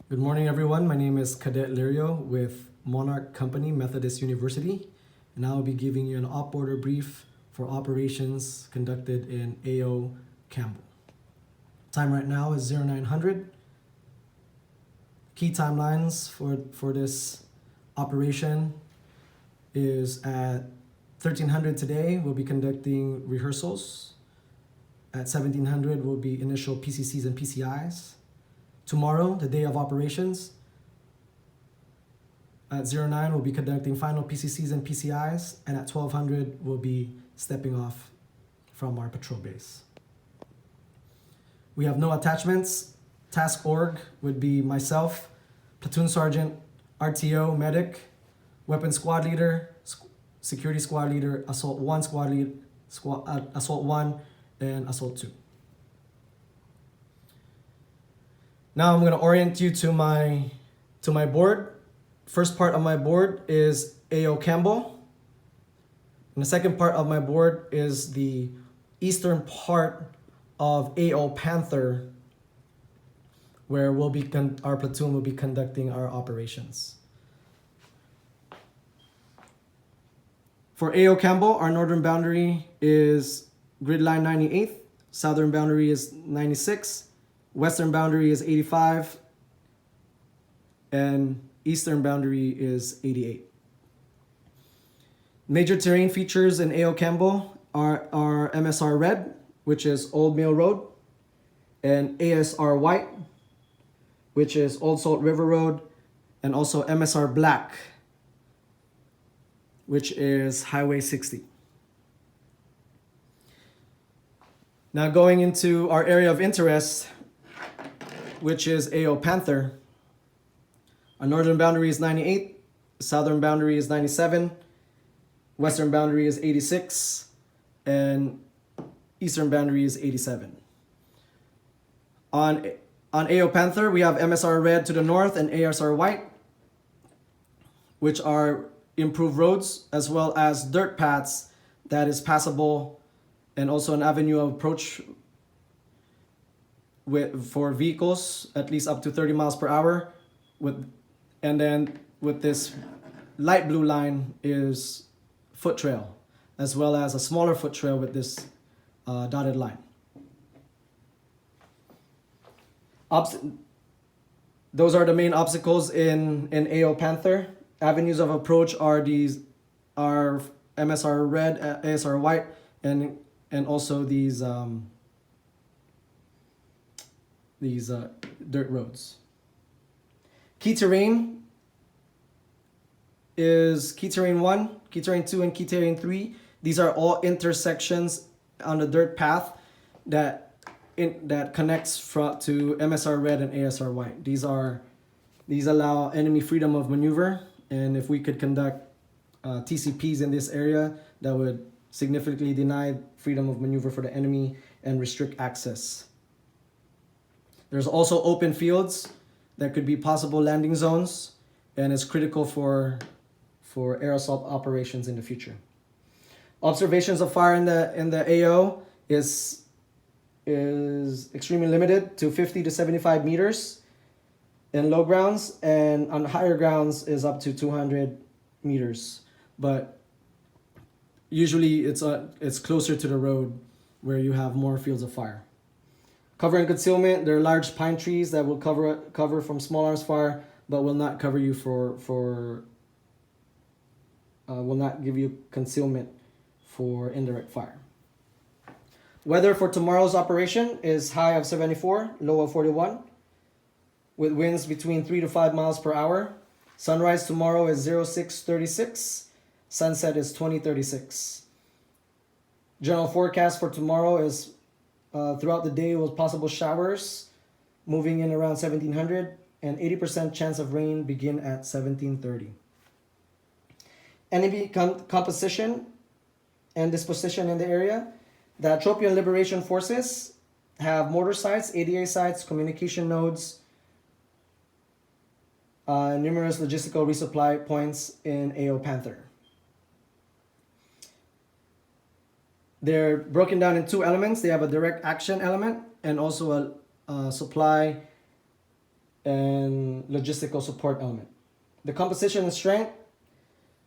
Good morning, everyone. My name is Cadet Lirio with Monarch Company Methodist University, and I will be giving you an op order brief for operations conducted in AO Campbell. Time right now is 0900. Key timelines for this operation is at 1300 today, we'll be conducting rehearsals. At 1700 will be initial PCCs and PCIs. Tomorrow, the day of operations, at 09 we'll be conducting final PCCs and PCIs, and at 1200 we'll be stepping off from our patrol base. We have no attachments. Task org would be myself, platoon sergeant, RTO, medic, weapon squad leader, security squad leader, assault 1 squad lead, assault 1, and assault 2. Now I'm going to orient you to my board. First part of my board is AO Campbell. And the second part of my board is the eastern part of AO Panther, where our platoon will be conducting our operations. For AO Campbell, our northern boundary is grid line 98, southern boundary is 96, western boundary is 85, and eastern boundary is 88. Major terrain features in AO Campbell are MSR Red, which is Old Mill Road, and ASR White, which is Old Salt River Road, and also MSR Black, which is Highway 60. Now going into our area of interest, which is AO Panther. Our northern boundary is 98, southern boundary is 97, western boundary is 86, and eastern boundary is 87. On AO Panther, we have MSR Red to the north and ASR White, which are improved roads as well as dirt paths that is passable, and also an avenue of approach for vehicles at least up to 30 miles per hour. And then with this light blue line is foot trail, as well as a smaller foot trail with this dotted line. Those are the main obstacles in AO Panther. Avenues of approach are MSR Red, ASR White, and also these dirt roads. Key terrain is Key Terrain 1, Key Terrain 2, and Key Terrain 3. These are all intersections on the dirt path that connects to MSR Red and ASR White. These allow enemy freedom of maneuver, and if we could conduct TCPs in this area, that would significantly deny freedom of maneuver for the enemy and restrict access. There's also open fields that could be possible landing zones, and is critical for air assault operations in the future. Observations of fire in the AO is extremely limited to 50 to 75 meters in low grounds, and on higher grounds is up to 200 meters. But usually it's closer to the road where you have more fields of fire. Cover and concealment, there are large pine trees that will cover from small arms fire, but will not cover you will not give you concealment for indirect fire. Weather for tomorrow's operation is high of 74, low of 41, with winds between 3 to 5 miles per hour. Sunrise tomorrow is 0636, sunset is 2036. General forecast for tomorrow is throughout the day with possible showers moving in around 1700, and 80% chance of rain begin at 1730. Enemy composition and disposition in the area. The Tropian Liberation Forces have mortar sites, ADA sites, communication nodes, numerous logistical resupply points in AO Panther. They're broken down in two elements. They have a direct action element and also a supply and logistical support element. The composition and strength.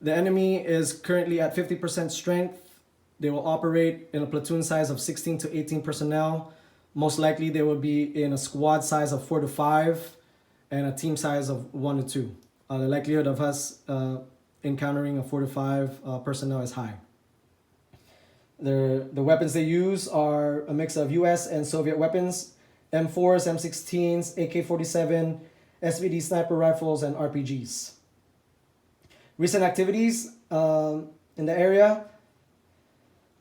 The enemy is currently at 50% strength. They will operate in a platoon size of 16 to 18 personnel. Most likely they will be in a squad size of 4 to 5 and a team size of 1 to 2. The likelihood of us encountering a 4 to 5 personnel is high. The weapons they use are a mix of US and Soviet weapons, M4s, M16s, AK-47, SVD sniper rifles, and RPGs. Recent activities in the area.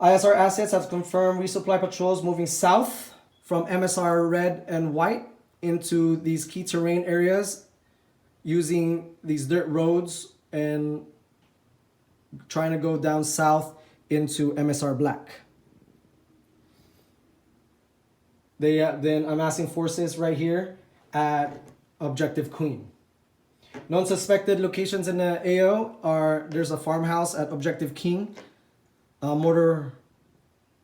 ISR assets have confirmed resupply patrols moving south from MSR red and white into these key terrain areas using these dirt roads and trying to go down south into MSR black. Then amassing forces right here at Objective Queen. Known suspected locations in the AO are, there's a farmhouse at Objective King, a mortar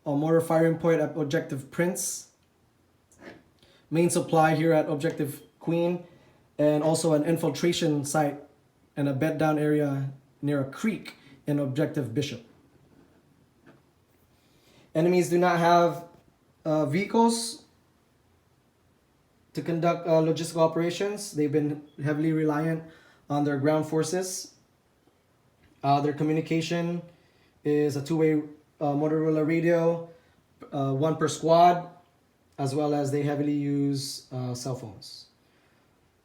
firing point at Objective Prince, main supply here at Objective Queen, and also an infiltration site and a bed down area near a creek in Objective Bishop. Enemies do not have vehicles to conduct logistical operations. They've been heavily reliant on their ground forces. Their communication is a two-way Motorola radio, one per squad, as well as they heavily use cell phones.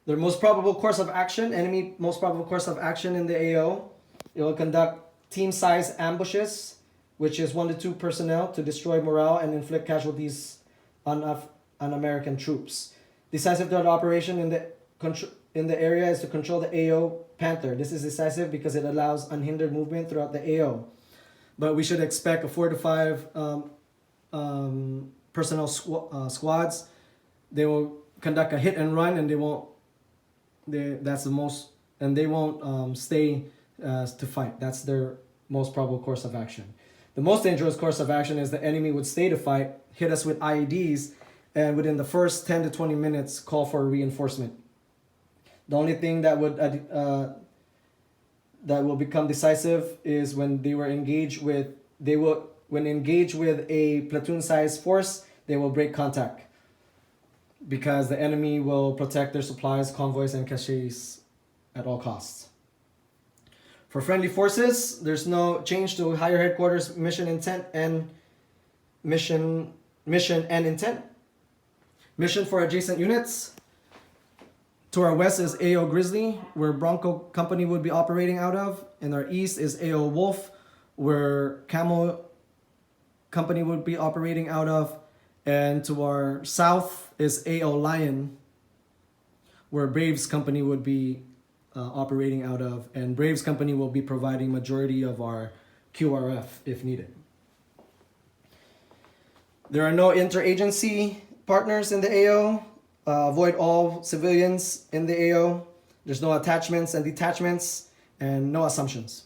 Their most probable course of action, enemy most probable course of action in the AO, it will conduct team-size ambushes, which is 1 to 2 personnel to destroy morale and inflict casualties on American troops. Decisive threat operation in the area is to control the AO Panther. This is decisive because it allows unhindered movement throughout the AO. But we should expect a 4 to 5 personnel squads. They will conduct a hit and run, and they won't stay to fight. That's their most probable course of action. The most dangerous course of action is the enemy would stay to fight, hit us with IEDs, and within the first 10 to 20 minutes call for a reinforcement. The only thing that will become decisive is when engaged with a platoon-sized force, they will break contact because the enemy will protect their supplies, convoys, and caches at all costs. For friendly forces, there's no change to higher headquarters mission and intent. Mission for adjacent units. To our west is AO Grizzly, where Bronco Company would be operating out of. In our east is AO Wolf, where Camo Company would be operating out of. And to our south is AO Lion, where Braves Company would be operating out of. And Braves Company will be providing majority of our QRF if needed. There are no interagency partners in the AO. Avoid all civilians in the AO. There's no attachments and detachments, and no assumptions.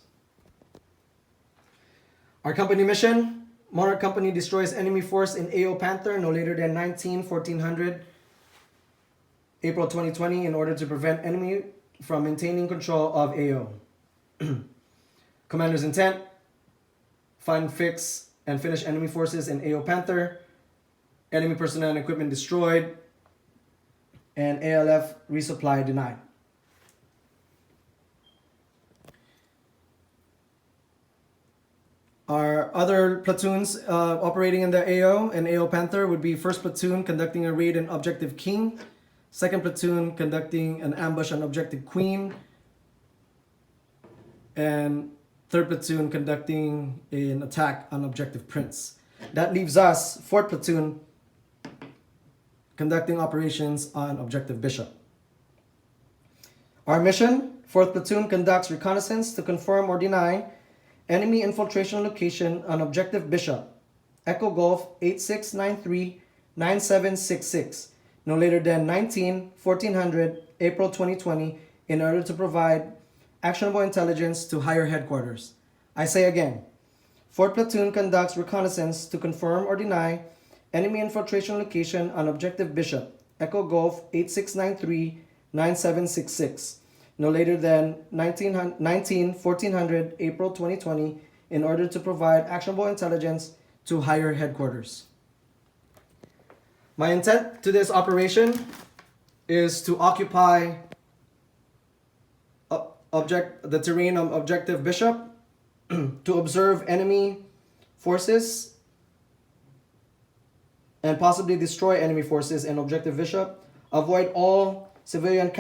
Our company mission: Monarch Company destroys enemy force in AO Panther no later than 1400 April 2020 in order to prevent enemy from maintaining control of AO. Commander's intent: find, fix, and finish enemy forces in AO Panther. Enemy personnel and equipment destroyed. And ALF resupply denied. Our other platoons operating in the AO and AO Panther would be 1st Platoon conducting a raid in Objective King, 2nd Platoon conducting an ambush on Objective Queen, and 3rd Platoon conducting an attack on Objective Prince. That leaves us, 4th Platoon, conducting operations on Objective Bishop. Our mission: 4th Platoon conducts reconnaissance to confirm or deny enemy infiltration location on Objective Bishop, Echo Golf 8693-9766, no later than 1400 April 2020 in order to provide actionable intelligence to higher headquarters. I say again, 4th Platoon conducts reconnaissance to confirm or deny enemy infiltration location on Objective Bishop, Echo Golf 8693-9766, 9766, no later than 1400 April 2020, in order to provide actionable intelligence to higher headquarters. My intent to this operation is to occupy the terrain of Objective Bishop, to observe enemy forces and possibly destroy enemy forces in Objective Bishop, avoid all civilians,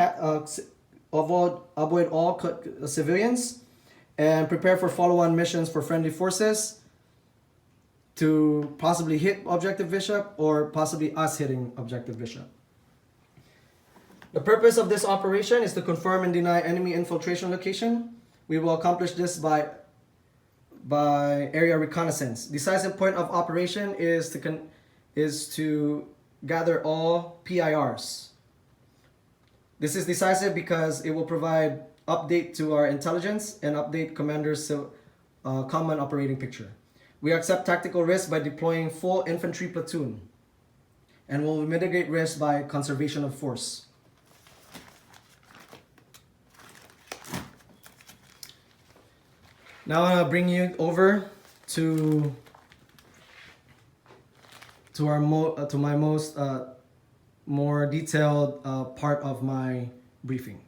and prepare for follow-on missions for friendly forces to possibly hit Objective Bishop or possibly us hitting Objective Bishop. The purpose of this operation is to confirm and deny enemy infiltration location. We will accomplish this by area reconnaissance. Decisive point of operation is to gather all PIRs. This is decisive because it will provide update to our intelligence and update commander's common operating picture. We accept tactical risk by deploying full infantry platoon, and will mitigate risk by conservation of force. Now I'm gonna bring you over to my most more detailed part of my briefing.